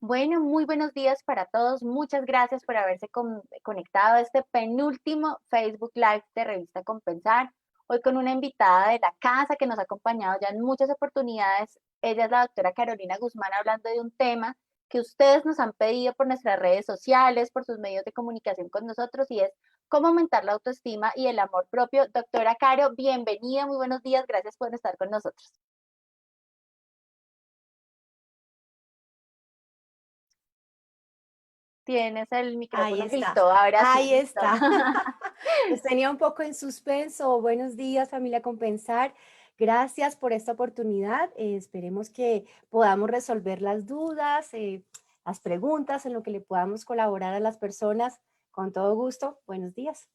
Bueno, muy buenos días para todos. Muchas gracias por haberse conectado a este penúltimo Facebook Live de Revista Compensar. Hoy con una invitada de la casa que nos ha acompañado ya en muchas oportunidades. Ella es la doctora Carolina Guzmán hablando de un tema que ustedes nos han pedido por nuestras redes sociales, por sus medios de comunicación con nosotros y es cómo aumentar la autoestima y el amor propio. Doctora Caro, bienvenida, muy buenos días, gracias por estar con nosotros. Tienes el Ahí micrófono está, listo, ahora sí, ahí listo. está. Los tenía un poco en suspenso. Buenos días, familia Compensar. Gracias por esta oportunidad. Esperemos que podamos resolver las dudas, las preguntas, en lo que le podamos colaborar a las personas. Con todo gusto. Buenos días.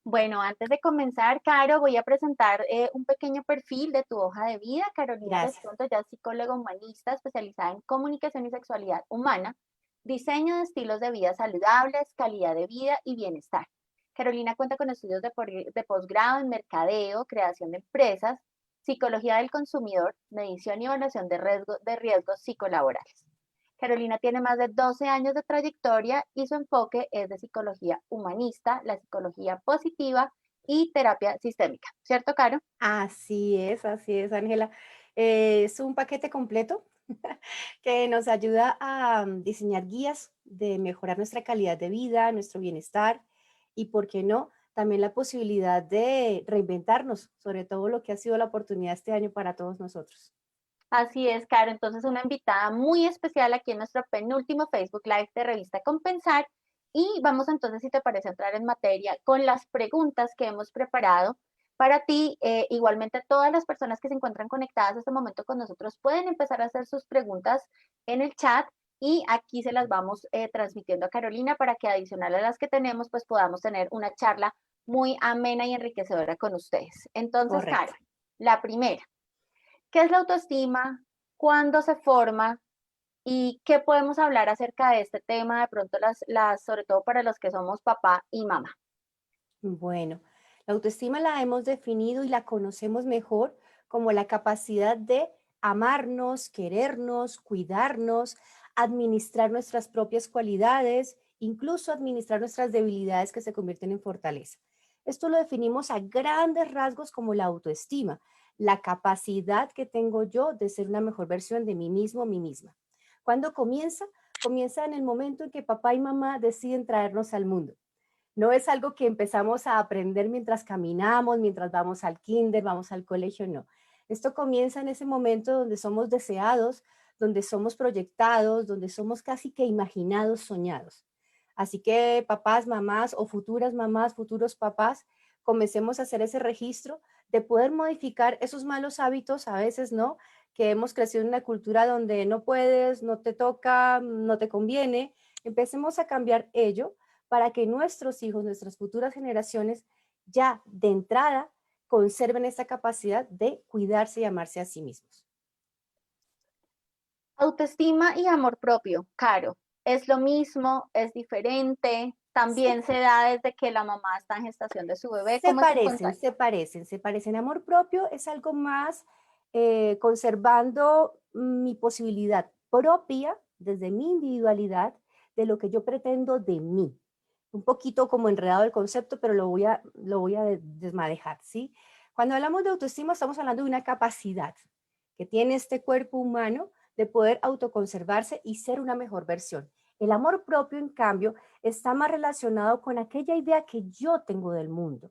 Bueno, antes de comenzar, Caro, voy a presentar un pequeño perfil de tu hoja de vida. Carolina Gracias. Lestrunto, ya es psicóloga humanista especializada en comunicación y sexualidad humana, diseño de estilos de vida saludables, calidad de vida y bienestar. Carolina cuenta con estudios de posgrado en mercadeo, creación de empresas, psicología del consumidor, medición y evaluación de riesgos psicolaborales. Carolina tiene más de 12 años de trayectoria y su enfoque es de psicología humanista, la psicología positiva y terapia sistémica. ¿Cierto, Caro? Así es, Ángela. Es un paquete completo que nos ayuda a diseñar guías de mejorar nuestra calidad de vida, nuestro bienestar y, ¿por qué no?, también la posibilidad de reinventarnos sobre todo lo que ha sido la oportunidad este año para todos nosotros. Así es, Caro. Entonces, una invitada muy especial aquí en nuestro penúltimo Facebook Live de Revista Compensar. Y vamos entonces, si te parece, entrar en materia con las preguntas que hemos preparado para ti. Igualmente, todas las personas que se encuentran conectadas en este momento con nosotros pueden empezar a hacer sus preguntas en el chat y aquí se las vamos transmitiendo a Carolina para que adicional a las que tenemos, pues podamos tener una charla muy amena y enriquecedora con ustedes. Entonces, Caro, Correcto. la primera. ¿Qué es la autoestima? ¿Cuándo se forma? ¿Y qué podemos hablar acerca de este tema? De pronto, sobre todo para los que somos papá y mamá. Bueno, la autoestima la hemos definido y la conocemos mejor como la capacidad de amarnos, querernos, cuidarnos, administrar nuestras propias cualidades, incluso administrar nuestras debilidades que se convierten en fortaleza. Esto lo definimos a grandes rasgos como la autoestima, la capacidad que tengo yo de ser una mejor versión de mí mismo, mí misma. ¿Cuándo comienza? Comienza en el momento en que papá y mamá deciden traernos al mundo. No es algo que empezamos a aprender mientras caminamos, mientras vamos al kinder, vamos al colegio, no. Esto comienza en ese momento donde somos deseados, donde somos proyectados, donde somos casi que imaginados, soñados. Así que papás, mamás o futuras mamás, futuros papás, comencemos a hacer ese registro de poder modificar esos malos hábitos, a veces, ¿no? Que hemos crecido en una cultura donde no puedes, no te toca, no te conviene. Empecemos a cambiar ello para que nuestros hijos, nuestras futuras generaciones, ya de entrada conserven esta capacidad de cuidarse y amarse a sí mismos. Autoestima y amor propio, Caro. ¿Es lo mismo? ¿Es diferente? Se, También se da desde que la mamá está en gestación de su bebé. se ¿Cómo es el parecen, contacto? se parecen, se parecen. Amor propio es algo más conservando mi posibilidad propia desde mi individualidad de lo que yo pretendo de mí. Un poquito como enredado el concepto, pero lo voy a desmadejar, ¿sí? Cuando hablamos de autoestima, estamos hablando de una capacidad que tiene este cuerpo humano de poder autoconservarse y ser una mejor versión. El amor propio, en cambio, está más relacionado con aquella idea que yo tengo del mundo.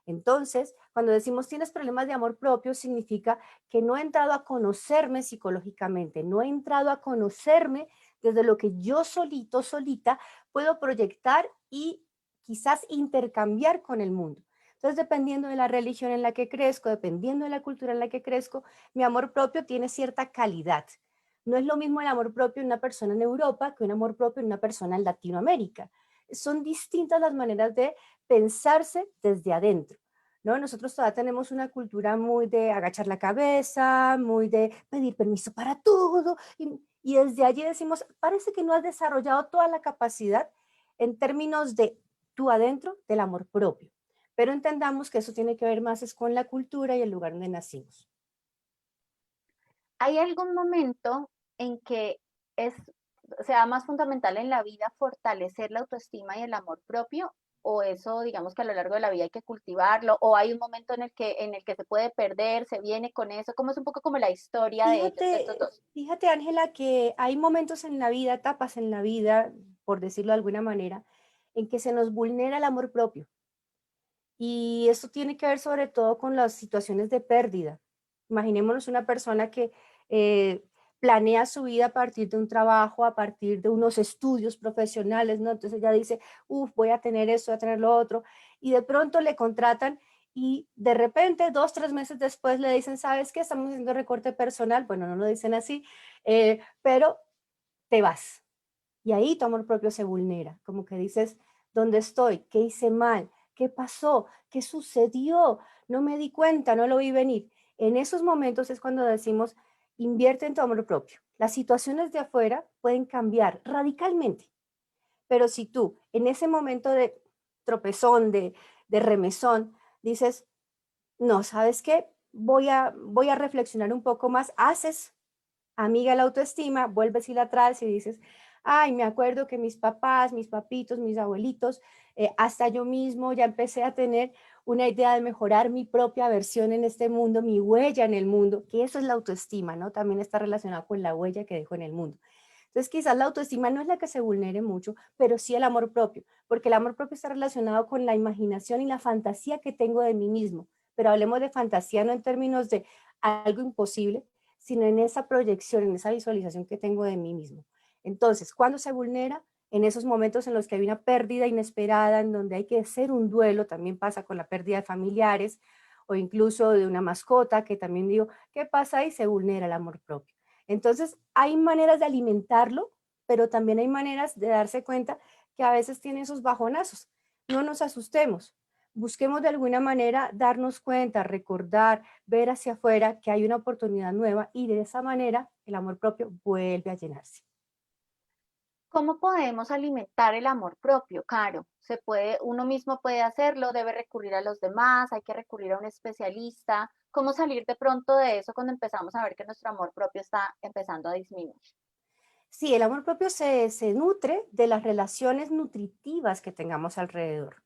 Entonces, cuando decimos tienes problemas de amor propio, significa que no he entrado a conocerme psicológicamente, no he entrado a conocerme desde lo que yo solito, solita, puedo proyectar y quizás intercambiar con el mundo. Entonces, dependiendo de la religión en la que crezco, dependiendo de la cultura en la que crezco, mi amor propio tiene cierta calidad. No es lo mismo el amor propio en una persona en Europa que un amor propio en una persona en Latinoamérica. Son distintas las maneras de pensarse desde adentro. ¿No? Nosotros todavía tenemos una cultura muy de agachar la cabeza, muy de pedir permiso para todo, y desde allí decimos, parece que no has desarrollado toda la capacidad en términos de tú adentro del amor propio. Pero entendamos que eso tiene que ver más es con la cultura y el lugar donde nacimos. ¿Hay algún momento en que es sea más fundamental en la vida fortalecer la autoestima y el amor propio, o eso, digamos que a lo largo de la vida hay que cultivarlo, o hay un momento en el que se puede perder, se viene con eso, como es un poco como la historia de ellos, de estos Fíjate, dos. fíjate, Ángela, que hay momentos en la vida, etapas en la vida, por decirlo de alguna manera, en que se nos vulnera el amor propio. Y esto tiene que ver sobre todo con las situaciones de pérdida. Imaginémonos una persona que eh, planea su vida a partir de un trabajo, a partir de unos estudios profesionales, ¿no? Entonces ella dice, uff, voy a tener esto, voy a tener lo otro, y de pronto le contratan y de repente, 2, 3 meses después le dicen, ¿sabes qué? Estamos haciendo recorte personal, bueno, no lo dicen así, pero te vas. Y ahí tu amor propio se vulnera, como que dices, ¿dónde estoy? ¿Qué hice mal? ¿Qué pasó? ¿Qué sucedió? No me di cuenta, no lo vi venir. En esos momentos es cuando decimos, invierte en tu amor propio. Las situaciones de afuera pueden cambiar radicalmente, pero si tú en ese momento de tropezón, de remesón, dices, no, ¿sabes qué? Voy a reflexionar un poco más, haces amiga la autoestima, vuelves y la traes y dices, ay, me acuerdo que mis papás, mis papitos, mis abuelitos, hasta yo mismo ya empecé a tener una idea de mejorar mi propia versión en este mundo, mi huella en el mundo, que eso es la autoestima, ¿no? También está relacionado con la huella que dejo en el mundo. Entonces, quizás la autoestima no es la que se vulnere mucho, pero sí el amor propio, porque el amor propio está relacionado con la imaginación y la fantasía que tengo de mí mismo. Pero hablemos de fantasía no en términos de algo imposible, sino en esa proyección, en esa visualización que tengo de mí mismo. Entonces, ¿cuándo se vulnera? En esos momentos en los que hay una pérdida inesperada, en donde hay que hacer un duelo, también pasa con la pérdida de familiares o incluso de una mascota, que también digo, ¿qué pasa ahí? Se vulnera el amor propio. Entonces, hay maneras de alimentarlo, pero también hay maneras de darse cuenta que a veces tiene esos bajonazos. No nos asustemos, busquemos de alguna manera darnos cuenta, recordar, ver hacia afuera que hay una oportunidad nueva y de esa manera el amor propio vuelve a llenarse. ¿Cómo podemos alimentar el amor propio, Caro? ¿Se puede, uno mismo puede hacerlo, debe recurrir a los demás, hay que recurrir a un especialista? ¿Cómo salir de pronto de eso cuando empezamos a ver que nuestro amor propio está empezando a disminuir? Sí, el amor propio se nutre de las relaciones nutritivas que tengamos alrededor.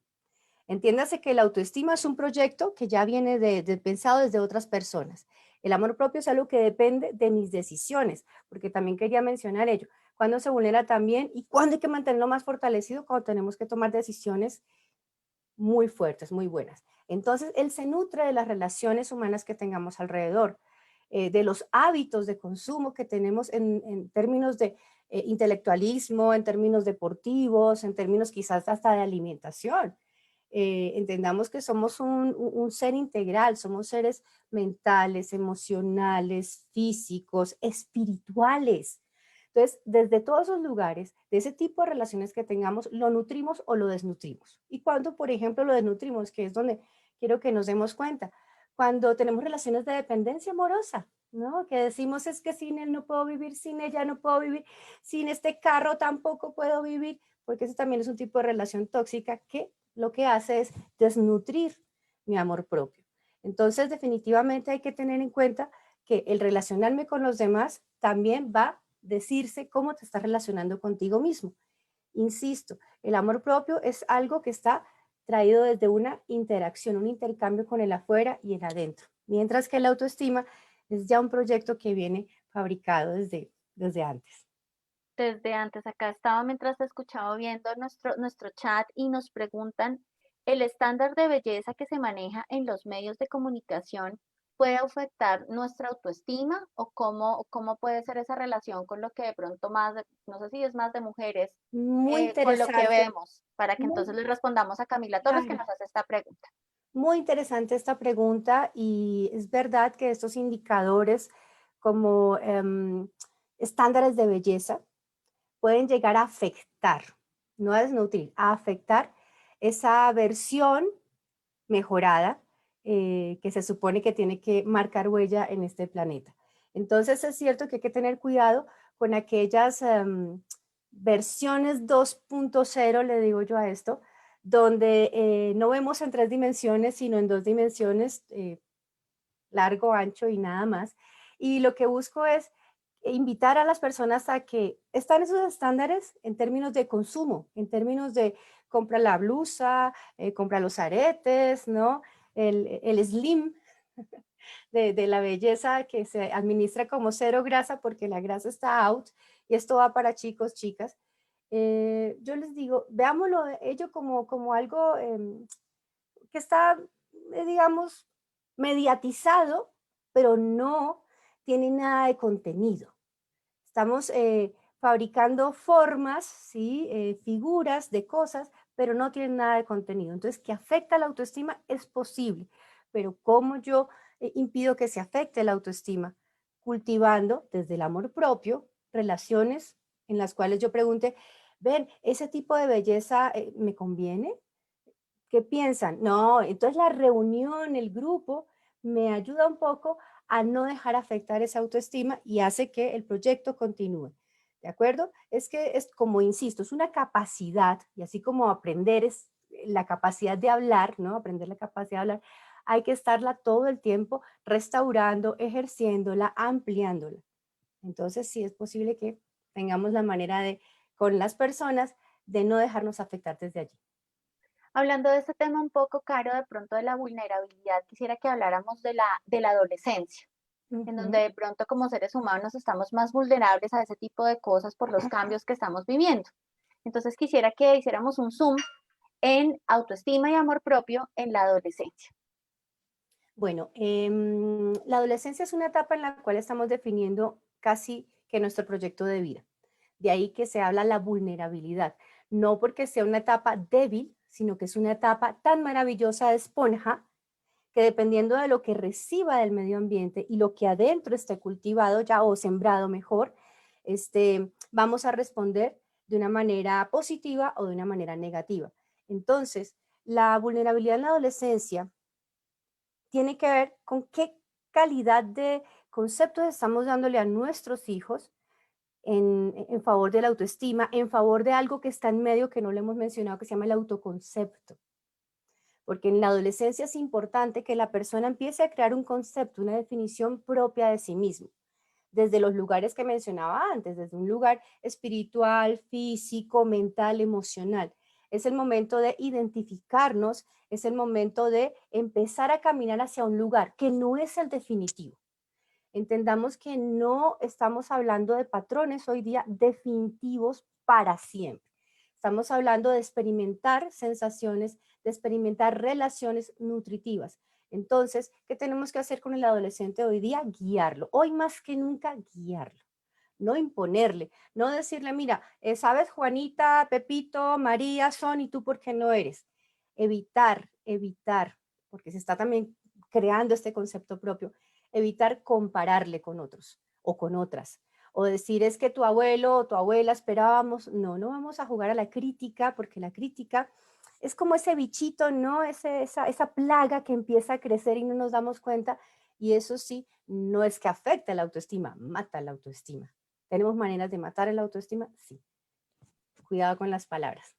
Entiéndase que la autoestima es un proyecto que ya viene pensado desde otras personas. El amor propio es algo que depende de mis decisiones, porque también quería mencionar ello. Cuando se vulnera también y cuando hay que mantenerlo más fortalecido, cuando tenemos que tomar decisiones muy fuertes, muy buenas. Entonces, él se nutre de las relaciones humanas que tengamos alrededor, de los hábitos de consumo que tenemos en términos de intelectualismo, en términos deportivos, en términos quizás hasta de alimentación. Entendamos que somos un ser integral, somos seres mentales, emocionales, físicos, espirituales. Entonces, desde todos esos lugares, de ese tipo de relaciones que tengamos, lo nutrimos o lo desnutrimos. Y cuando, por ejemplo, lo desnutrimos, que es donde quiero que nos demos cuenta, cuando tenemos relaciones de dependencia amorosa, ¿no? Que decimos es que sin él no puedo vivir, sin ella no puedo vivir, sin este carro tampoco puedo vivir, porque eso también es un tipo de relación tóxica que lo que hace es desnutrir mi amor propio. Entonces, definitivamente hay que tener en cuenta que el relacionarme con los demás también va a decirse cómo te estás relacionando contigo mismo. Insisto, el amor propio es algo que está traído desde una interacción, un intercambio con el afuera y el adentro, mientras que la autoestima es ya un proyecto que viene fabricado desde antes. Desde antes, acá estaba mientras te escuchaba viendo nuestro chat y nos preguntan, ¿el estándar de belleza que se maneja en los medios de comunicación puede afectar nuestra autoestima o cómo puede ser esa relación con lo que de pronto más, no sé si es más de mujeres, Muy con lo que interesante, vemos, para que entonces muy le respondamos a Camila Torres que claro. nos hace esta pregunta? Muy interesante esta pregunta y es verdad que estos indicadores como estándares de belleza pueden llegar a afectar, no a desnutrir, a afectar esa versión mejorada que se supone que tiene que marcar huella en este planeta. Entonces es cierto que hay que tener cuidado con aquellas versiones 2.0, le digo yo a esto, donde no vemos en 3 dimensiones, sino en 2 dimensiones, largo, ancho y nada más. Y lo que busco es invitar a las personas a que están esos estándares en términos de consumo, en términos de compra la blusa, compra los aretes, ¿no? El slim de la belleza que se administra como cero grasa porque la grasa está out y esto va para chicos, chicas. Yo les digo, veámoslo ello como algo que está, digamos, mediatizado, pero no tiene nada de contenido. Estamos fabricando formas, ¿sí? Figuras de cosas, pero no tienen nada de contenido. Entonces, que afecta la autoestima es posible, pero ¿cómo yo impido que se afecte la autoestima? Cultivando desde el amor propio relaciones en las cuales yo pregunte, ven, ¿ese tipo de belleza me conviene? ¿Qué piensan? No, entonces la reunión, el grupo, me ayuda un poco a no dejar afectar esa autoestima y hace que el proyecto continúe. ¿De acuerdo? Es que es como, insisto, es una capacidad, y así como aprender es la capacidad de hablar, ¿no? Aprender la capacidad de hablar, hay que estarla todo el tiempo restaurando, ejerciéndola, ampliándola. Entonces, sí es posible que tengamos la manera de, con las personas, de no dejarnos afectar desde allí. Hablando de este tema un poco, Caro, de pronto de la vulnerabilidad, quisiera que habláramos de la adolescencia, en donde Ujú. de pronto como seres humanos estamos más vulnerables a ese tipo de cosas por los cambios que estamos viviendo. Entonces quisiera que hiciéramos un zoom en autoestima y amor propio en la adolescencia. Bueno, la adolescencia es una etapa en la cual estamos definiendo casi que nuestro proyecto de vida. De ahí que se habla la vulnerabilidad. No porque sea una etapa débil, sino que es una etapa tan maravillosa de esponja que dependiendo de lo que reciba del medio ambiente y lo que adentro esté cultivado ya o sembrado mejor, vamos a responder de una manera positiva o de una manera negativa. Entonces, la vulnerabilidad en la adolescencia tiene que ver con qué calidad de conceptos estamos dándole a nuestros hijos en favor de la autoestima, en favor de algo que está en medio que no le hemos mencionado, que se llama el autoconcepto. Porque en la adolescencia es importante que la persona empiece a crear un concepto, una definición propia de sí mismo, desde los lugares que mencionaba antes, desde un lugar espiritual, físico, mental, emocional. Es el momento de identificarnos, es el momento de empezar a caminar hacia un lugar que no es el definitivo. Entendamos que no estamos hablando de patrones hoy día definitivos para siempre. Estamos hablando de experimentar sensaciones, de experimentar relaciones nutritivas. Entonces, ¿qué tenemos que hacer con el adolescente hoy día? Guiarlo. Hoy más que nunca, guiarlo. No imponerle, no decirle, mira, sabes, Juanita, Pepito, María son y tú por qué no eres. Evitar, porque se está también creando este concepto propio, evitar compararle con otros o con otras. O decir es que tu abuelo o tu abuela esperábamos. No, no vamos a jugar a la crítica porque la crítica es como ese bichito, ¿no? Esa plaga que empieza a crecer y no nos damos cuenta. Y eso sí, no es que afecte la autoestima, mata la autoestima. ¿Tenemos maneras de matar la autoestima? Sí. Cuidado con las palabras.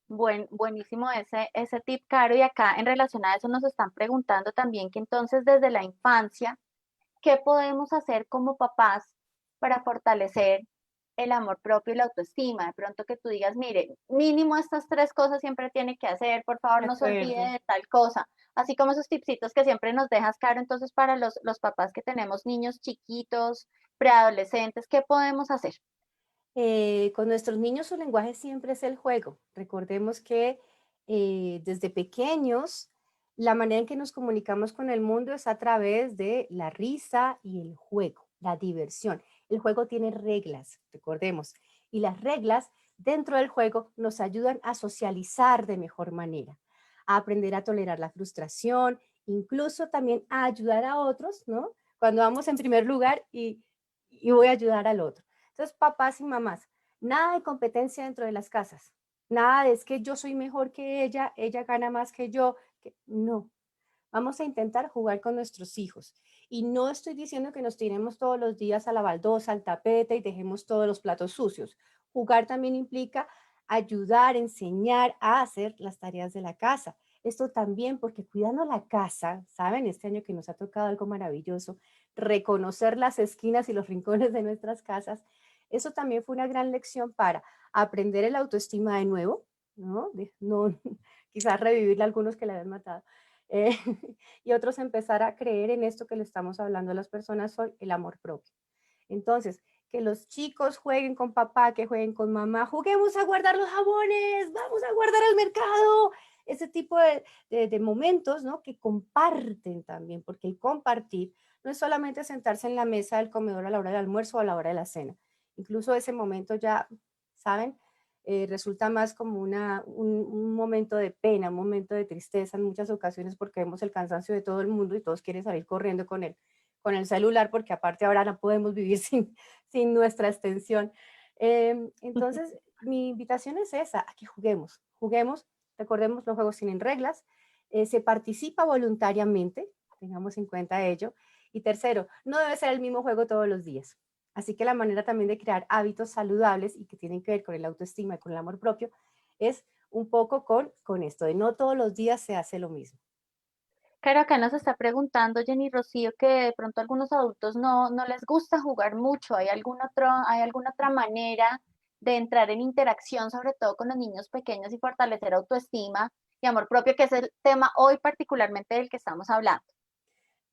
Buenísimo ese tip, Caro. Y acá en relación a eso nos están preguntando también que entonces desde la infancia, ¿qué podemos hacer como papás para fortalecer el amor propio y la autoestima? De pronto que tú digas, mire, mínimo estas tres cosas siempre tiene que hacer, por favor De no se olvide acuerdo. de tal cosa. Así como esos tipsitos que siempre nos dejas, Caro, entonces para los papás que tenemos niños chiquitos, preadolescentes, ¿qué podemos hacer? Con nuestros niños su lenguaje siempre es el juego. Recordemos que desde pequeños la manera en que nos comunicamos con el mundo es a través de la risa y el juego, la diversión. El juego tiene reglas, recordemos, y las reglas dentro del juego nos ayudan a socializar de mejor manera, a aprender a tolerar la frustración, incluso también a ayudar a otros, ¿no? Cuando vamos en primer lugar y voy a ayudar al otro. Entonces, papás y mamás, nada de competencia dentro de las casas. Nada de es que yo soy mejor que ella gana más que yo. No, vamos a intentar jugar con nuestros hijos. Y no estoy diciendo que nos tiremos todos los días a la baldosa, al tapete y dejemos todos los platos sucios. Jugar también implica ayudar, enseñar a hacer las tareas de la casa. Esto también porque cuidando la casa, ¿saben? Este año que nos ha tocado algo maravilloso, reconocer las esquinas y los rincones de nuestras casas, eso también fue una gran lección para aprender el autoestima de nuevo, ¿no? No quizás revivirle a algunos que le habían matado, eh, y otros empezar a creer en esto que le estamos hablando a las personas hoy, el amor propio. Entonces, que los chicos jueguen con papá, que jueguen con mamá, juguemos a guardar los jabones, vamos a guardar el mercado, ese tipo de momentos, ¿no? Que comparten también, porque el compartir no es solamente sentarse en la mesa del comedor a la hora del almuerzo o a la hora de la cena. Incluso ese momento ya, ¿saben? Resulta más como un momento de pena, un momento de tristeza en muchas ocasiones porque vemos el cansancio de todo el mundo y todos quieren salir corriendo con el celular, porque aparte ahora no podemos vivir sin nuestra extensión. Entonces, mi invitación es esa, a que juguemos, juguemos, recordemos, los juegos tienen reglas, se participa voluntariamente, tengamos en cuenta ello. Y tercero, no debe ser el mismo juego todos los días. Así que la manera también de crear hábitos saludables y que tienen que ver con el autoestima y con el amor propio es un poco con esto, de no todos los días se hace lo mismo. Claro, acá nos está preguntando Jenny Rocío que de pronto a algunos adultos no les gusta jugar mucho. ¿Hay alguna otra manera de entrar en interacción, sobre todo con los niños pequeños y fortalecer autoestima y amor propio, que es el tema hoy particularmente del que estamos hablando?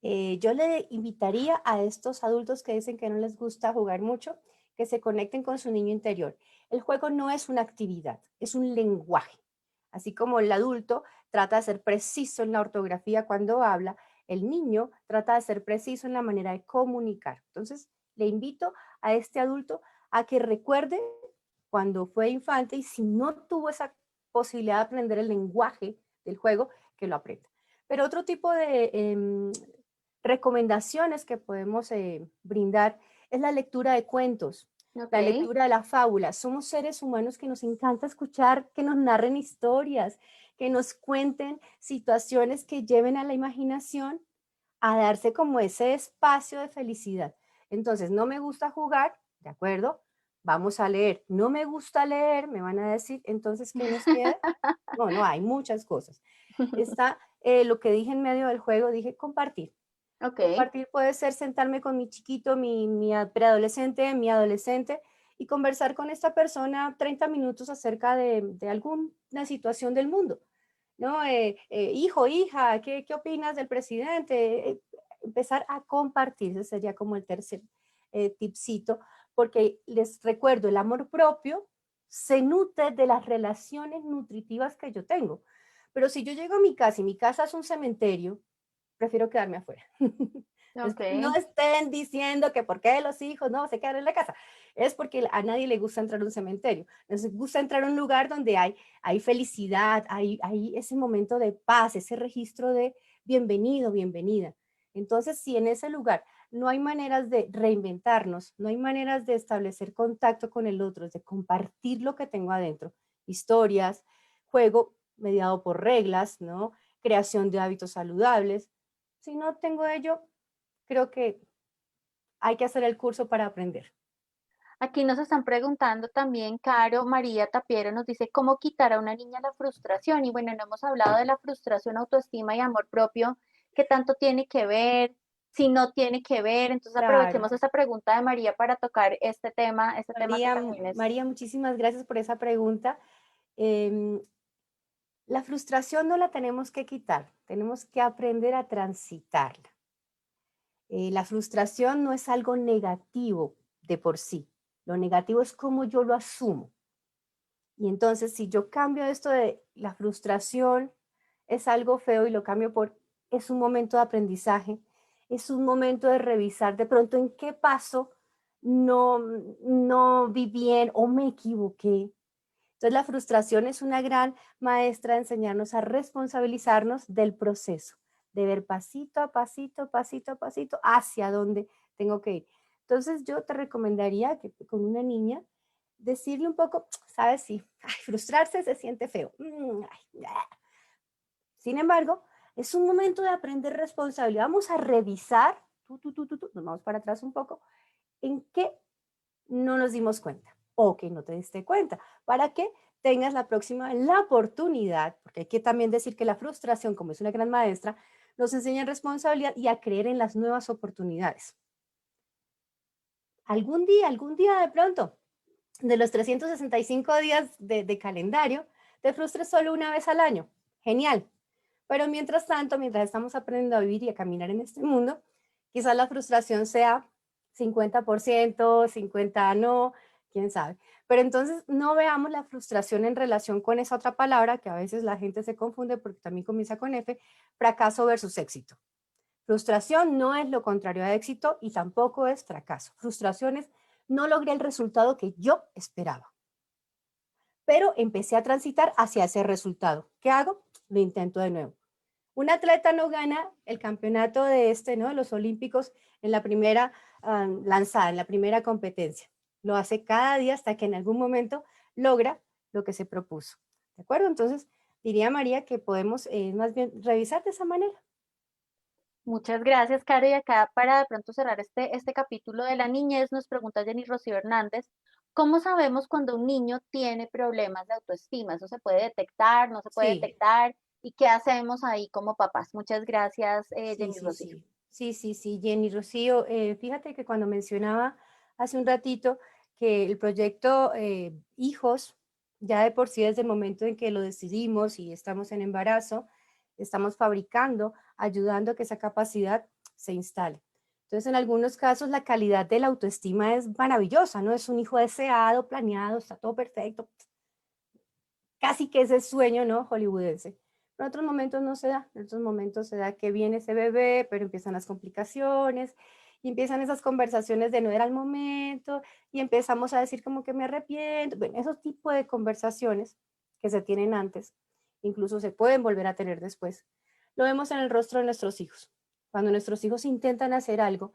Yo le invitaría a estos adultos que dicen que no les gusta jugar mucho, que se conecten con su niño interior. El juego no es una actividad, es un lenguaje. Así como el adulto trata de ser preciso en la ortografía cuando habla, el niño trata de ser preciso en la manera de comunicar. Entonces, le invito a este adulto a que recuerde cuando fue infante y si no tuvo esa posibilidad de aprender el lenguaje del juego, que lo aprenda. Pero otro tipo de recomendaciones que podemos brindar es la lectura de cuentos, Ok. la lectura de la fábula. Somos seres humanos que nos encanta escuchar, que nos narren historias, que nos cuenten situaciones que lleven a la imaginación a darse como ese espacio de felicidad. Entonces, no me gusta jugar, ¿de acuerdo? Vamos a leer. No me gusta leer, me van a decir, entonces, ¿qué nos queda? No, no, hay muchas cosas. Está lo que dije en medio del juego, dije compartir. Ok. Compartir puede ser sentarme con mi chiquito, mi preadolescente, mi adolescente, y conversar con esta persona 30 minutos acerca de alguna situación del mundo, ¿no? Hijo, hija, ¿qué opinas del presidente? Empezar a compartir, ese sería como el tercer tipcito, porque les recuerdo, el amor propio se nutre de las relaciones nutritivas que yo tengo. Pero si yo llego a mi casa y mi casa es un cementerio, prefiero quedarme afuera. Ok. Después no estén diciendo que por qué los hijos no se quedan en la casa. Es porque a nadie le gusta entrar a un cementerio. Les gusta entrar a un lugar donde hay felicidad, hay ese momento de paz, ese registro de bienvenido, bienvenida. Entonces, si en ese lugar no hay maneras de reinventarnos, no hay maneras de establecer contacto con el otro, de compartir lo que tengo adentro, historias, juego mediado por reglas, ¿no? Creación de hábitos saludables. Si no tengo ello, creo que hay que hacer el curso para aprender. Aquí nos están preguntando también, Caro, María Tapiero nos dice cómo quitar a una niña la frustración. Y bueno, no hemos hablado de la frustración, autoestima y amor propio, qué tanto tiene que ver, si no tiene que ver. Entonces Claro. aprovechemos esta pregunta de María para tocar este tema que María, también es. María, muchísimas gracias por esa pregunta. Em, la frustración no la tenemos que quitar, tenemos que aprender a transitarla. La frustración no es algo negativo de por sí, lo negativo es cómo yo lo asumo. Y entonces, si yo cambio esto de la frustración es algo feo y lo cambio por es un momento de aprendizaje, es un momento de revisar de pronto en qué paso no vi bien o me equivoqué. Entonces, la frustración es una gran maestra de enseñarnos a responsabilizarnos del proceso, de ver pasito a pasito, pasito a pasito, hacia dónde tengo que ir. Entonces, yo te recomendaría que con una niña decirle un poco, sabes, sí, ay, frustrarse se siente feo. Ay, ah. Sin embargo, es un momento de aprender responsabilidad. Vamos a revisar, nos vamos para atrás un poco, en qué no nos dimos cuenta o que no te diste cuenta, para que tengas la próxima la oportunidad, porque hay que también decir que la frustración, como es una gran maestra, nos enseña responsabilidad y a creer en las nuevas oportunidades. Algún día de pronto, de los 365 días de calendario, te frustres solo una vez al año. Genial. Pero mientras tanto, mientras estamos aprendiendo a vivir y a caminar en este mundo, quizás la frustración sea 50%, 50% no, quién sabe. Pero entonces no veamos la frustración en relación con esa otra palabra que a veces la gente se confunde porque también comienza con F, fracaso versus éxito. Frustración no es lo contrario a éxito y tampoco es fracaso. Frustración es no logré el resultado que yo esperaba, pero empecé a transitar hacia ese resultado. ¿Qué hago? Lo intento de nuevo. Un atleta no gana el campeonato de ¿no? Los olímpicos en la primera lanzada, en la primera competencia. Lo hace cada día hasta que en algún momento logra lo que se propuso. ¿De acuerdo? Entonces, diría María que podemos más bien revisar de esa manera. Muchas gracias, Caro. Y acá para de pronto cerrar este capítulo de la niñez, nos pregunta Jenny Rocío Hernández, ¿cómo sabemos cuando un niño tiene problemas de autoestima? ¿Eso se puede detectar? ¿No se puede Sí, detectar? ¿Y qué hacemos ahí como papás? Muchas gracias, sí, Jenny sí, Rocío. sí. Sí, sí, sí, Jenny Rocío, fíjate que cuando mencionaba hace un ratito que el proyecto Hijos, ya de por sí desde el momento en que lo decidimos y estamos en embarazo, estamos fabricando, ayudando a que esa capacidad se instale. Entonces, en algunos casos la calidad de la autoestima es maravillosa, ¿no? Es un hijo deseado, planeado, está todo perfecto, casi que ese sueño, ¿no? Hollywoodense. Pero en otros momentos no se da, en otros momentos se da que viene ese bebé, pero empiezan las complicaciones y empiezan esas conversaciones de no era el momento y empezamos a decir como que me arrepiento. Bueno, esos tipos de conversaciones que se tienen antes, incluso se pueden volver a tener después, lo vemos en el rostro de nuestros hijos. Cuando nuestros hijos intentan hacer algo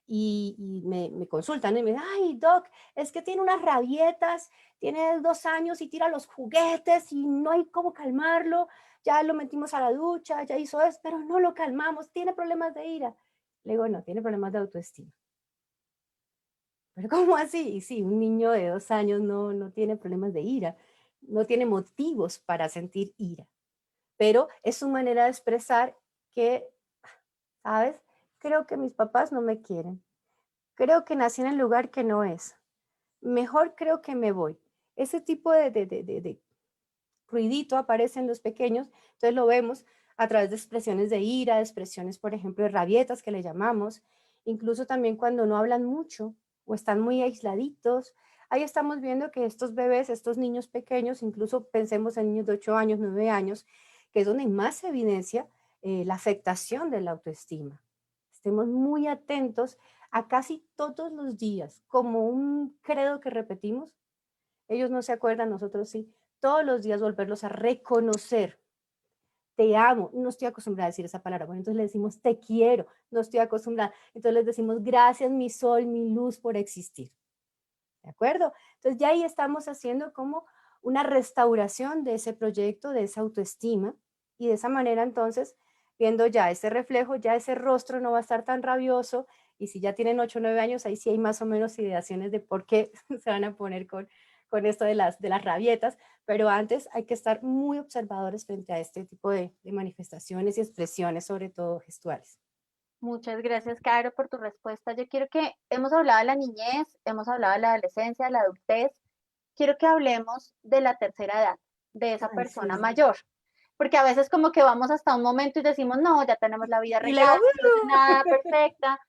y me consultan, ¿no? Y me dicen, ay, Doc, es que tiene unas rabietas, tiene 2 años y tira los juguetes y no hay cómo calmarlo, ya lo metimos a la ducha, ya hizo eso, pero no lo calmamos, tiene problemas de ira. Le digo, no, tiene problemas de autoestima. Pero ¿cómo así? Y sí, un niño de 2 años no tiene problemas de ira, no tiene motivos para sentir ira, pero es su manera de expresar que, ¿sabes? Creo que mis papás no me quieren. Creo que nací en el lugar que no es. Mejor creo que me voy. Ese tipo de ruidito aparece en los pequeños, entonces lo vemos a través de expresiones de ira, de expresiones, por ejemplo, de rabietas que le llamamos, incluso también cuando no hablan mucho o están muy aisladitos. Ahí estamos viendo que estos bebés, estos niños pequeños, incluso pensemos en niños de 8 años, 9 años, que es donde más se evidencia la afectación de la autoestima. Estemos muy atentos a casi todos los días, como un credo que repetimos. Ellos no se acuerdan, nosotros sí. Todos los días volverlos a reconocer. Te amo. No estoy acostumbrada a decir esa palabra. Bueno, entonces le decimos te quiero. No estoy acostumbrada. Entonces les decimos gracias, mi sol, mi luz por existir. ¿De acuerdo? Entonces ya ahí estamos haciendo como una restauración de ese proyecto, de esa autoestima. Y de esa manera entonces, viendo ya ese reflejo, ya ese rostro no va a estar tan rabioso. Y si ya tienen 8 o 9 años, ahí sí hay más o menos ideaciones de por qué se van a poner con esto de las rabietas. Pero antes hay que estar muy observadores frente a este tipo de manifestaciones y expresiones, sobre todo gestuales. Muchas gracias, Caro, por tu respuesta. Yo quiero que hemos hablado de la niñez, hemos hablado de la adolescencia, de la adultez. Quiero que hablemos de la tercera edad, de esa Ay, persona sí. mayor. Porque a veces como que vamos hasta un momento y decimos, no, ya tenemos la vida Y luego, arreglada, solucionada, perfecta.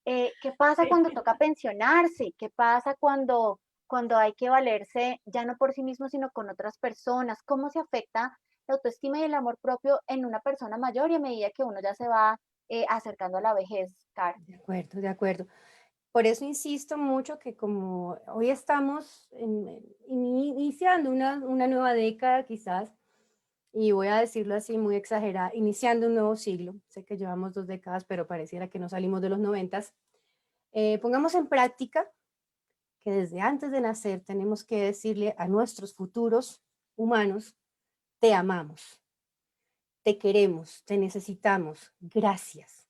¿Qué pasa cuando sí. toca pensionarse? ¿Qué pasa cuando hay que valerse ya no por sí mismo, sino con otras personas? ¿Cómo se afecta la autoestima y el amor propio en una persona mayor y a medida que uno ya se va acercando a la vejez, Caro? De acuerdo, de acuerdo. Por eso insisto mucho que como hoy estamos iniciando una nueva década quizás, y voy a decirlo así muy exagerada, iniciando un nuevo siglo, sé que llevamos 2 décadas, pero pareciera que no salimos de los 90, pongamos en práctica que desde antes de nacer tenemos que decirle a nuestros futuros humanos, te amamos, te queremos, te necesitamos, gracias.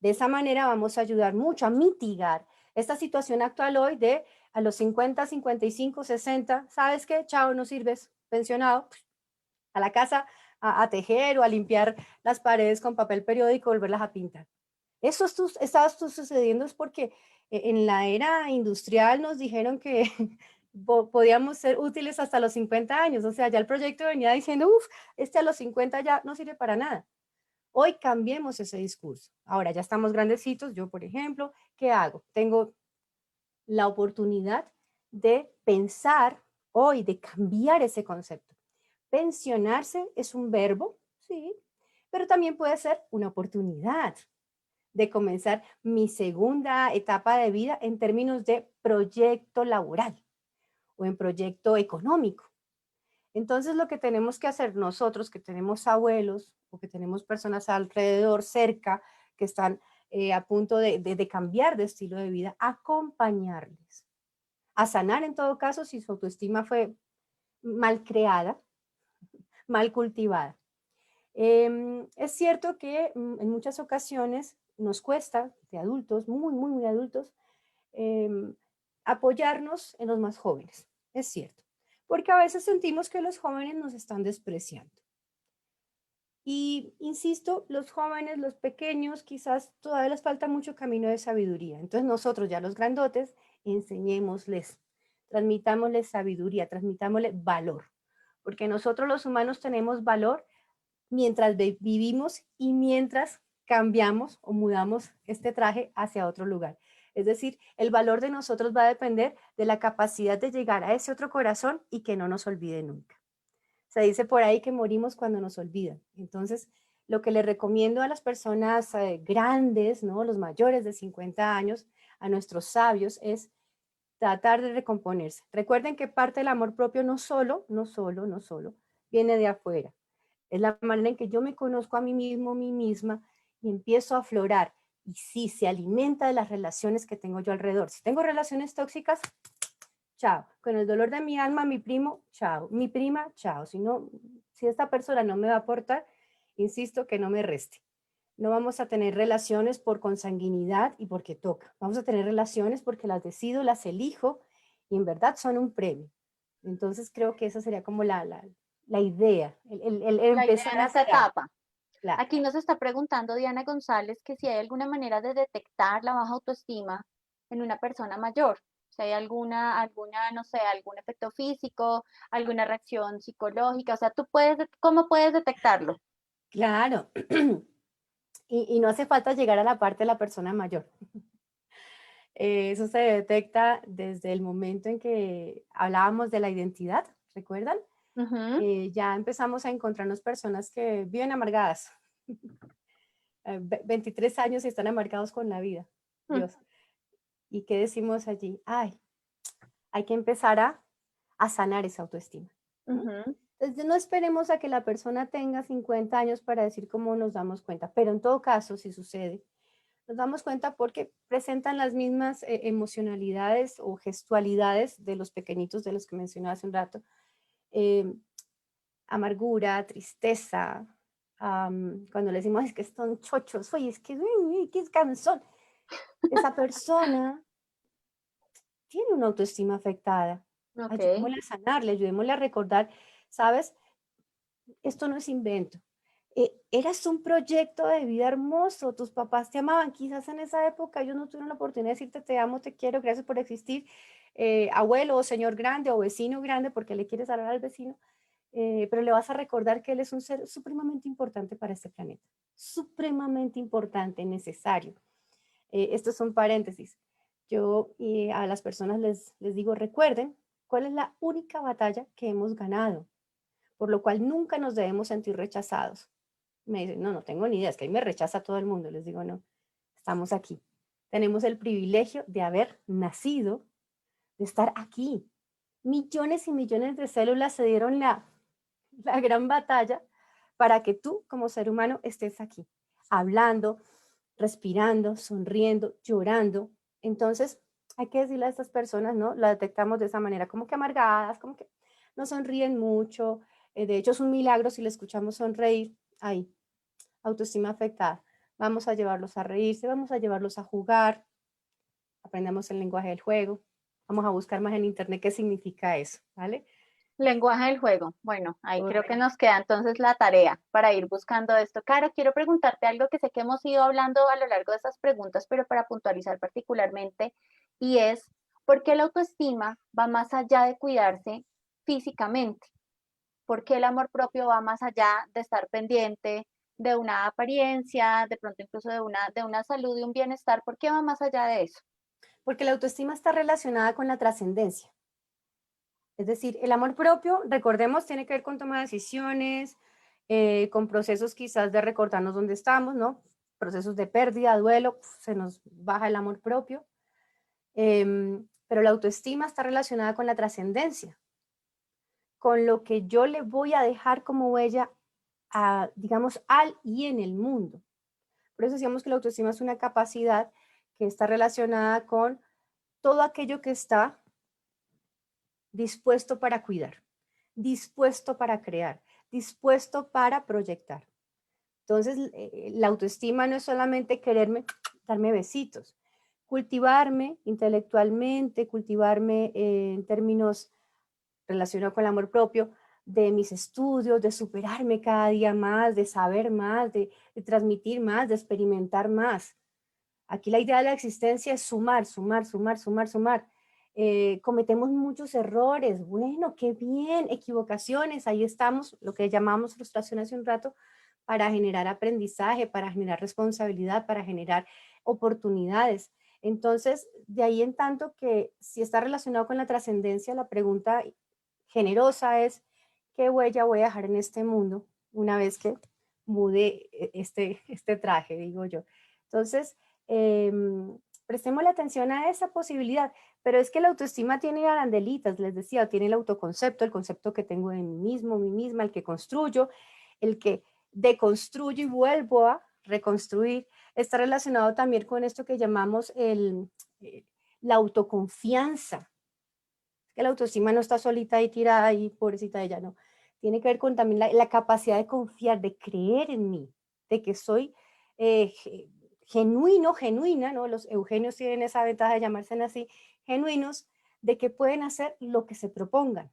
De esa manera vamos a ayudar mucho a mitigar esta situación actual hoy de A los 50, 55, 60, ¿sabes qué? Chao, no sirves, pensionado, a la casa a tejer o a limpiar las paredes con papel periódico, volverlas a pintar. Eso estaba sucediendo es porque en la era industrial nos dijeron que podíamos ser útiles hasta los 50 años, o sea, ya el proyecto venía diciendo, uff, este a los 50 ya no sirve para nada. Hoy cambiemos ese discurso. Ahora ya estamos grandecitos, yo por ejemplo, ¿qué hago? Tengo la oportunidad de pensar hoy, de cambiar ese concepto. Pensionarse es un verbo, sí, pero también puede ser una oportunidad de comenzar mi segunda etapa de vida en términos de proyecto laboral o en proyecto económico. Entonces lo que tenemos que hacer nosotros que tenemos abuelos o que tenemos personas alrededor, cerca, que están a punto de cambiar de estilo de vida, acompañarles a sanar en todo caso si su autoestima fue mal creada, mal cultivada. Es cierto que en muchas ocasiones nos cuesta, de adultos, muy, muy, muy adultos, apoyarnos en los más jóvenes. Es cierto. Porque a veces sentimos que los jóvenes nos están despreciando. Y insisto, los jóvenes, los pequeños, quizás todavía les falta mucho camino de sabiduría. Entonces nosotros ya los grandotes, enseñémosles, transmitámosles sabiduría, transmitámosles valor. Porque nosotros los humanos tenemos valor mientras vivimos y mientras cambiamos o mudamos este traje hacia otro lugar. Es decir, el valor de nosotros va a depender de la capacidad de llegar a ese otro corazón y que no nos olvide nunca. Se dice por ahí que morimos cuando nos olvidan. Entonces, lo que le recomiendo a las personas grandes, ¿no? Los mayores de 50 años, a nuestros sabios, es tratar de recomponerse. Recuerden que parte del amor propio no solo, viene de afuera. Es la manera en que yo me conozco a mí mismo, a mí misma, y empiezo a aflorar. Y sí, se alimenta de las relaciones que tengo yo alrededor. Si tengo relaciones tóxicas, chao. Con el dolor de mi alma, mi primo, chao. Mi prima, chao. Si esta persona no me va a aportar, insisto que no me reste. No vamos a tener relaciones por consanguinidad y porque toca. Vamos a tener relaciones porque las decido, las elijo y en verdad son un premio. Entonces creo que esa sería como la idea, el La idea empezar en a esta sanar. etapa. Claro. Aquí nos está preguntando Diana González que si hay alguna manera de detectar la baja autoestima en una persona mayor. Si hay no sé, algún efecto físico, alguna reacción psicológica. O sea, ¿cómo puedes detectarlo? Claro. Y no hace falta llegar a la parte de la persona mayor. Eso se detecta desde el momento en que hablábamos de la identidad, ¿recuerdan? Ujú. Ya empezamos a encontrarnos personas que viven amargadas. 23 años y están amargados con la vida. Mm. Dios. ¿Y qué decimos allí? Ay, hay que empezar a sanar esa autoestima. Ujú. Entonces, no esperemos a que la persona tenga 50 años para decir cómo nos damos cuenta, pero en todo caso, si sucede, nos damos cuenta porque presentan las mismas emocionalidades o gestualidades de los pequeñitos de los que mencioné hace un rato. Eh, Amargura, tristeza, cuando le decimos es que son chochos, oye, es que, uy, qué cansón. Esa persona tiene una autoestima afectada. Ok. Ayudémosle a sanarle, ayudémosle a recordar, ¿sabes? Esto no es invento. Eras un proyecto de vida hermoso, tus papás te amaban, quizás en esa época ellos no tuvieron la oportunidad de decirte te amo, te quiero, gracias por existir, abuelo o señor grande o vecino grande porque le quieres hablar al vecino, pero le vas a recordar que él es un ser supremamente importante para este planeta, supremamente importante, necesario. Esto es un paréntesis. Yo a las personas les digo, recuerden cuál es la única batalla que hemos ganado, por lo cual nunca nos debemos sentir rechazados. Me dicen, no, no tengo ni idea, es que ahí me rechaza todo el mundo. Les digo, no, estamos aquí. Tenemos el privilegio de haber nacido, de estar aquí. Millones y millones de células se dieron la gran batalla para que tú como ser humano estés aquí, hablando, respirando, sonriendo, llorando. Entonces, hay que decirle a estas personas, ¿no? La detectamos de esa manera, como que amargadas, como que no sonríen mucho. De hecho, es un milagro si le escuchamos sonreír. Ahí, autoestima afectada. Vamos a llevarlos a reírse, vamos a llevarlos a jugar, aprendamos el lenguaje del juego. Vamos a buscar más en internet qué significa eso, ¿vale? Lenguaje del juego. Bueno, ahí creo que Correcto. nos queda entonces la tarea para ir buscando esto. Caro, quiero preguntarte algo que sé que hemos ido hablando a lo largo de estas preguntas, pero para puntualizar particularmente, y es, ¿por qué la autoestima va más allá de cuidarse físicamente? ¿Por qué el amor propio va más allá de estar pendiente de una apariencia, de pronto incluso de una salud y un bienestar? ¿Por qué va más allá de eso? Porque la autoestima está relacionada con la trascendencia. Es decir, el amor propio, recordemos, tiene que ver con tomar decisiones, con procesos quizás de recordarnos dónde estamos, ¿no? Procesos de pérdida, duelo, se nos baja el amor propio. Pero la autoestima está relacionada con la trascendencia, con lo que yo le voy a dejar como huella a, digamos, al y en el mundo. Por eso decíamos que la autoestima es una capacidad que está relacionada con todo aquello que está dispuesto para cuidar, dispuesto para crear, dispuesto para proyectar. Entonces, la autoestima no es solamente quererme, darme besitos, cultivarme intelectualmente, cultivarme en términos relacionados con el amor propio, de mis estudios, de superarme cada día más, de saber más, de transmitir más, de experimentar más. Aquí la idea de la existencia es sumar, sumar, sumar, sumar, sumar. Cometemos muchos errores, bueno, qué bien, equivocaciones, ahí estamos, lo que llamamos frustración hace un rato, para generar aprendizaje, para generar responsabilidad, para generar oportunidades. Entonces, de ahí en tanto que si está relacionado con la trascendencia, la pregunta generosa es, ¿qué huella voy a dejar en este mundo una vez que mude este traje, digo yo? Entonces, eh, prestemos la atención a esa posibilidad, pero es que la autoestima tiene arandelitas, les decía, tiene el autoconcepto, el concepto que tengo de mí mismo, mí misma, el que construyo, el que deconstruyo y vuelvo a reconstruir, está relacionado también con esto que llamamos la autoconfianza, que la autoestima no está solita y tirada y pobrecita ella, no. Tiene que ver con también la capacidad de confiar, de creer en mí, de que soy eh, genuino, genuina, ¿no? Los Eugenios tienen esa ventaja de llamarse así, genuinos, de que pueden hacer lo que se propongan.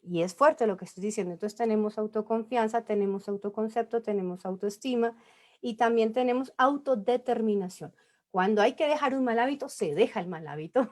Y es fuerte lo que estoy diciendo. Entonces tenemos autoconfianza, tenemos autoconcepto, tenemos autoestima y también tenemos autodeterminación. Cuando hay que dejar un mal hábito, se deja el mal hábito.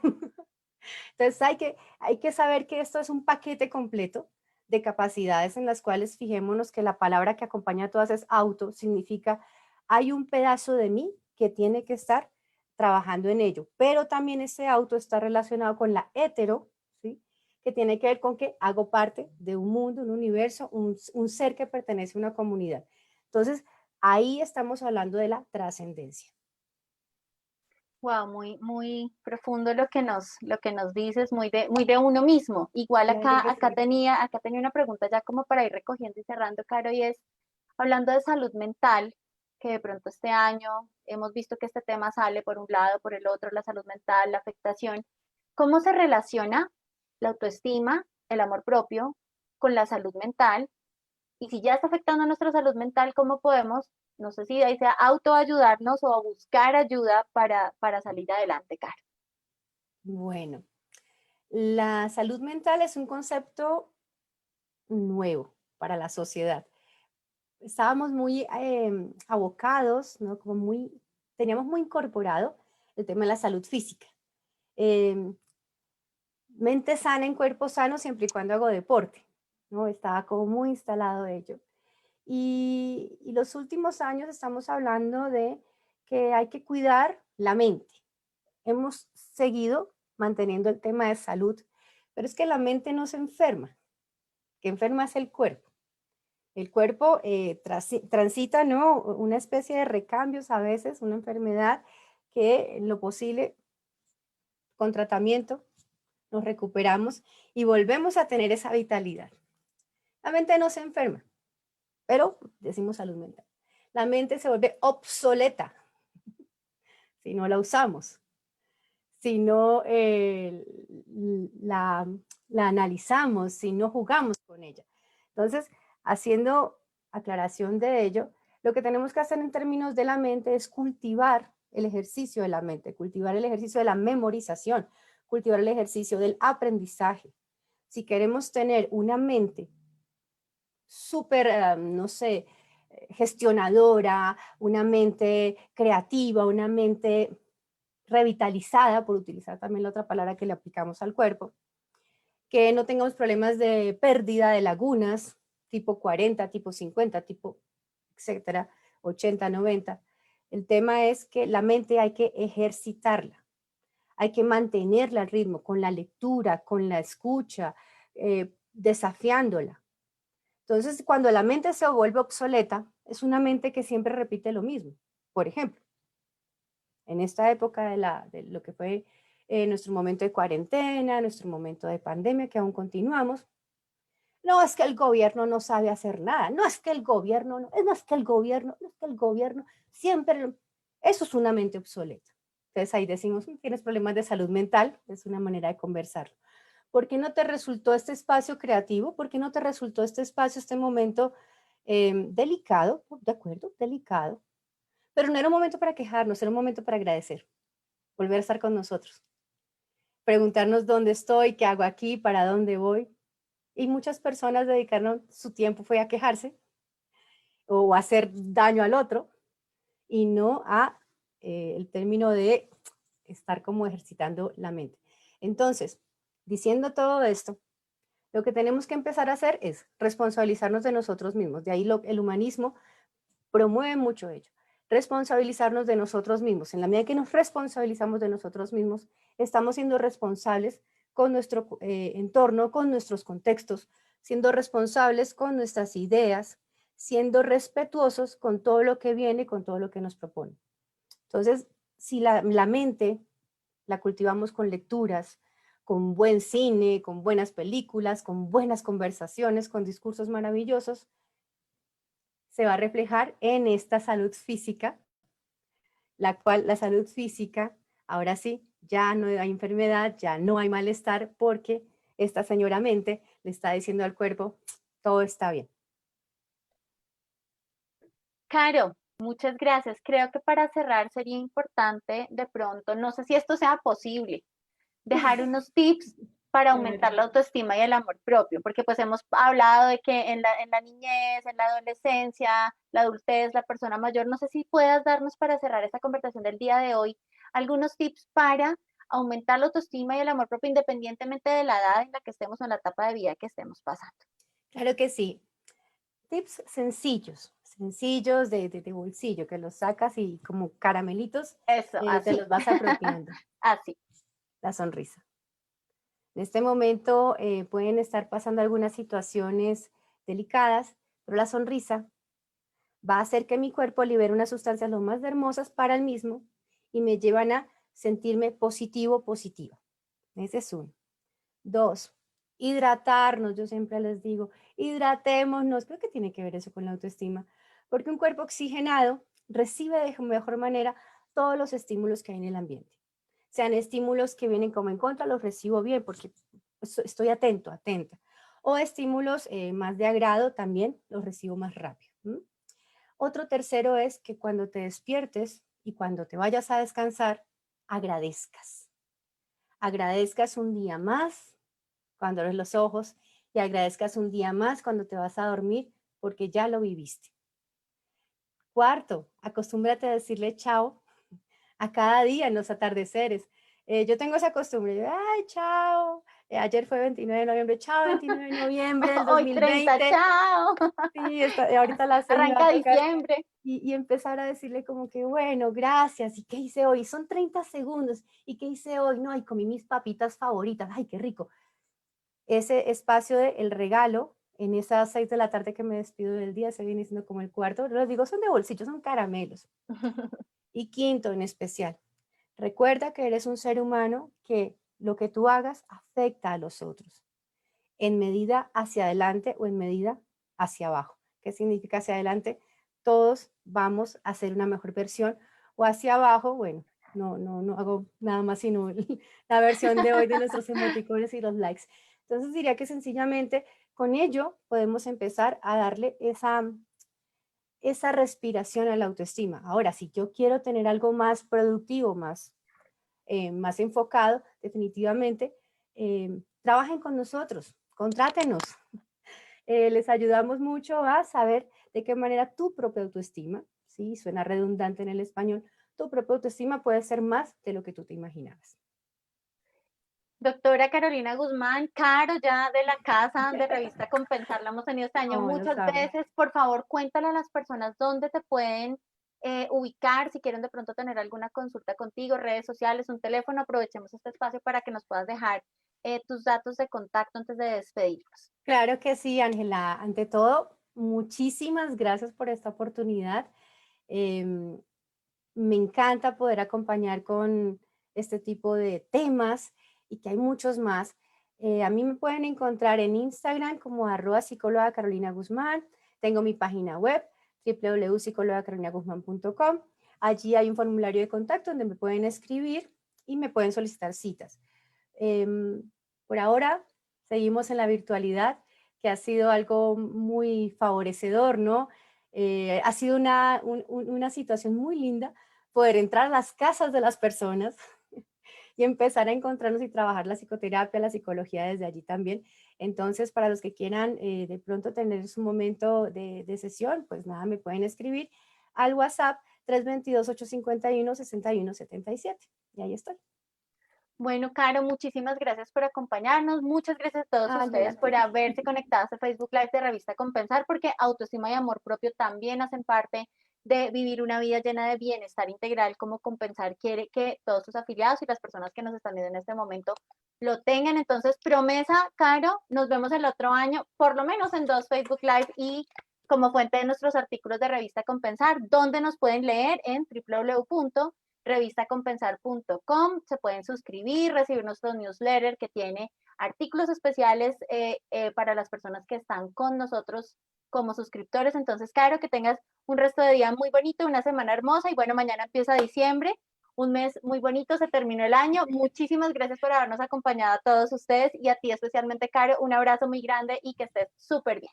Entonces hay que saber que esto es un paquete completo de capacidades en las cuales fijémonos que la palabra que acompaña a todas es auto, significa hay un pedazo de mí que tiene que estar trabajando en ello, pero también ese auto está relacionado con la hetero, ¿sí? Que tiene que ver con que hago parte de un mundo, un universo, un ser que pertenece a una comunidad. Entonces, ahí estamos hablando de la trascendencia. Wow, muy, muy profundo lo que nos dices, muy de uno mismo. Igual Claro acá, que acá sí. tenía, acá tenía una pregunta ya como para ir recogiendo y cerrando, Caro, y es, hablando de salud mental, que de pronto este año hemos visto que este tema sale por un lado, por el otro, la salud mental, la afectación. ¿Cómo se relaciona la autoestima, el amor propio, con la salud mental? Y si ya está afectando nuestra salud mental, ¿cómo podemos, no sé si ahí sea autoayudarnos o buscar ayuda para salir adelante, Caro? Bueno, la salud mental es un concepto nuevo para la sociedad. Estábamos muy abocados, ¿no? Como teníamos muy incorporado el tema de la salud física. Eh, mente sana en cuerpo sano siempre y cuando hago deporte, ¿no? Estaba como muy instalado ello. Y los últimos años estamos hablando de que hay que cuidar la mente. Hemos seguido manteniendo el tema de salud, pero es que la mente no se enferma, que enferma es el cuerpo. El cuerpo transita, ¿no? Una especie de recambios a veces, una enfermedad que en lo posible con tratamiento nos recuperamos y volvemos a tener esa vitalidad. La mente no se enferma, pero decimos salud mental. La mente se vuelve obsoleta si no la usamos, si no la, la analizamos, si no jugamos con ella. Entonces, haciendo aclaración de ello, lo que tenemos que hacer en términos de la mente es cultivar el ejercicio de la mente, cultivar el ejercicio de la memorización, cultivar el ejercicio del aprendizaje. Si queremos tener una mente súper, no sé, gestionadora, una mente creativa, una mente revitalizada, por utilizar también la otra palabra que le aplicamos al cuerpo, que no tengamos problemas de pérdida de lagunas, tipo 40, tipo 50, tipo, etcétera, 80, 90. El tema es que la mente hay que ejercitarla, hay que mantenerla al ritmo, con la lectura, con la escucha, desafiándola. Entonces, cuando la mente se vuelve obsoleta, es una mente que siempre repite lo mismo. Por ejemplo, en esta época de lo que fue nuestro momento de cuarentena, nuestro momento de pandemia, que aún continuamos, no es que el gobierno no sabe hacer nada, no es que el gobierno, no es que el gobierno, no es que el gobierno, siempre, eso es una mente obsoleta. Entonces ahí decimos, tienes problemas de salud mental, es una manera de conversarlo. ¿Por qué no te resultó este espacio creativo? ¿Por qué no te resultó este espacio, este momento delicado? ¿De acuerdo? Delicado. Pero no era un momento para quejarnos, era un momento para agradecer, volver a estar con nosotros, preguntarnos dónde estoy, qué hago aquí, para dónde voy. Y muchas personas dedicaron su tiempo fue a quejarse o a hacer daño al otro y no a el término de estar como ejercitando la mente. Entonces, diciendo todo esto, lo que tenemos que empezar a hacer es responsabilizarnos de nosotros mismos. De ahí el humanismo promueve mucho ello. Responsabilizarnos de nosotros mismos. En la medida que nos responsabilizamos de nosotros mismos, estamos siendo responsables con nuestro entorno, con nuestros contextos, siendo responsables con nuestras ideas, siendo respetuosos con todo lo que viene, con todo lo que nos propone. Entonces, si la mente la cultivamos con lecturas, con buen cine, con buenas películas, con buenas conversaciones, con discursos maravillosos, se va a reflejar en esta salud física, la cual la salud física, ahora sí, ya no hay enfermedad, ya no hay malestar, porque esta señora mente le está diciendo al cuerpo, todo está bien. Caro, muchas gracias. Creo que para cerrar sería importante de pronto, no sé si esto sea posible, dejar unos tips para aumentar Claro. la autoestima y el amor propio, porque pues hemos hablado de que en la niñez, en la adolescencia, la adultez, la persona mayor, no sé si puedas darnos para cerrar esta conversación del día de hoy algunos tips para aumentar la autoestima y el amor propio independientemente de la edad en la que estemos o en la etapa de vida que estemos pasando. Claro que sí. Tips sencillos, sencillos de bolsillo, que los sacas y como caramelitos Eso, te así, los vas apropiando. así. La sonrisa. En este momento pueden estar pasando algunas situaciones delicadas, pero la sonrisa va a hacer que mi cuerpo libere unas sustancias lo más hermosas para el mismo y me llevan a sentirme positivo, positiva. Ese es uno. Dos, hidratarnos. Yo siempre les digo, hidratémonos. ¿Pero qué tiene que ver eso con la autoestima? Porque un cuerpo oxigenado recibe de mejor manera todos los estímulos que hay en el ambiente. Sean estímulos que vienen como en contra, los recibo bien porque estoy atento, atenta. O estímulos más de agrado también los recibo más rápido. Otro tercero es que cuando te despiertes y cuando te vayas a descansar, agradezcas. Agradezcas un día más cuando abres los ojos y agradezcas un día más cuando te vas a dormir porque ya lo viviste. Cuarto, acostúmbrate a decirle chao a cada día en los atardeceres. Yo tengo esa costumbre, ay, chao. Ayer fue 29 de noviembre, chao, 29 de noviembre del Hoy 30, 2020. chao. Sí, ahorita a las 6 me va a Arranca tocar. diciembre. Y empezar a decirle como que, bueno, gracias. ¿Y qué hice hoy? Son 30 segundos. ¿Y qué hice hoy? No, y comí mis papitas favoritas. Ay, qué rico. Ese espacio de el regalo, en esas 6 de la tarde que me despido del día, se viene siendo como el cuarto. Les digo, son de bolsillo, son caramelos. Y quinto, en especial, recuerda que eres un ser humano que lo que tú hagas afecta a los otros, en medida hacia adelante o en medida hacia abajo. ¿Qué significa hacia adelante? Todos vamos a hacer una mejor versión o hacia abajo, bueno, no hago nada más sino la versión de hoy de nuestros emoticones y los likes. Entonces diría que sencillamente con ello podemos empezar a darle esa respiración a la autoestima. Ahora, si yo quiero tener algo más productivo, más enfocado, definitivamente, trabajen con nosotros, contrátenos. Les ayudamos mucho a saber de qué manera tu propia autoestima, ¿sí? Suena redundante en el español, tu propia autoestima puede ser más de lo que tú te imaginabas. Doctora Carolina Guzmán, Caro, ya de la casa de Revista Compensar, la hemos tenido este año Oh, los muchas amo. veces. Por favor, cuéntale a las personas dónde te pueden ubicar, si quieren de pronto tener alguna consulta contigo, redes sociales, un teléfono. Aprovechemos este espacio para que nos puedas dejar tus datos de contacto antes de despedirnos. Claro que sí, Ángela. Ante todo, muchísimas gracias por esta oportunidad. Em, Me encanta poder acompañar con este tipo de temas y que hay muchos más. A mí me pueden encontrar en Instagram como @psicóloga Carolina Guzmán. Tengo mi página web www.psicologacarolinaguzman.com. Allí hay un formulario de contacto donde me pueden escribir y me pueden solicitar citas. Por ahora seguimos en la virtualidad, que ha sido algo muy favorecedor, ¿no? Ha sido una situación muy linda poder entrar a las casas de las personas y empezar a encontrarnos y trabajar la psicoterapia, la psicología desde allí también. Entonces, para los que quieran de pronto tener su momento de sesión, pues nada, me pueden escribir al WhatsApp 322-851-6177. Y ahí estoy. Bueno, Caro, muchísimas gracias por acompañarnos. Muchas gracias a todos Ángela, ustedes a por ti. haberse conectado a este Facebook Live de Revista Compensar, porque autoestima y amor propio también hacen parte de vivir una vida llena de bienestar integral, como Compensar quiere que todos sus afiliados y las personas que nos están viendo en este momento lo tengan. Entonces, promesa, Caro, nos vemos el otro año, por lo menos en 2 Facebook Live y como fuente de nuestros artículos de Revista Compensar, donde nos pueden leer en www.revistacompensar.com. Se pueden suscribir, recibir nuestro newsletter que tiene artículos especiales para las personas que están con nosotros como suscriptores. Entonces, Caro, que tengas un resto de día muy bonito, una semana hermosa y bueno, mañana empieza diciembre, un mes muy bonito, se terminó el año. Muchísimas gracias por habernos acompañado a todos ustedes y a ti especialmente, Caro, un abrazo muy grande y que estés súper bien.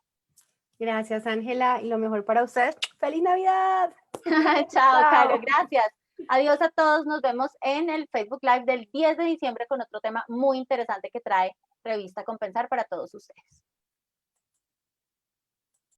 Gracias, Ángela, y lo mejor para ustedes. ¡Feliz Navidad! Chao, Caro, Chao. gracias. Adiós a todos, nos vemos en el Facebook Live del 10 de diciembre con otro tema muy interesante que trae Revista Compensar para todos ustedes.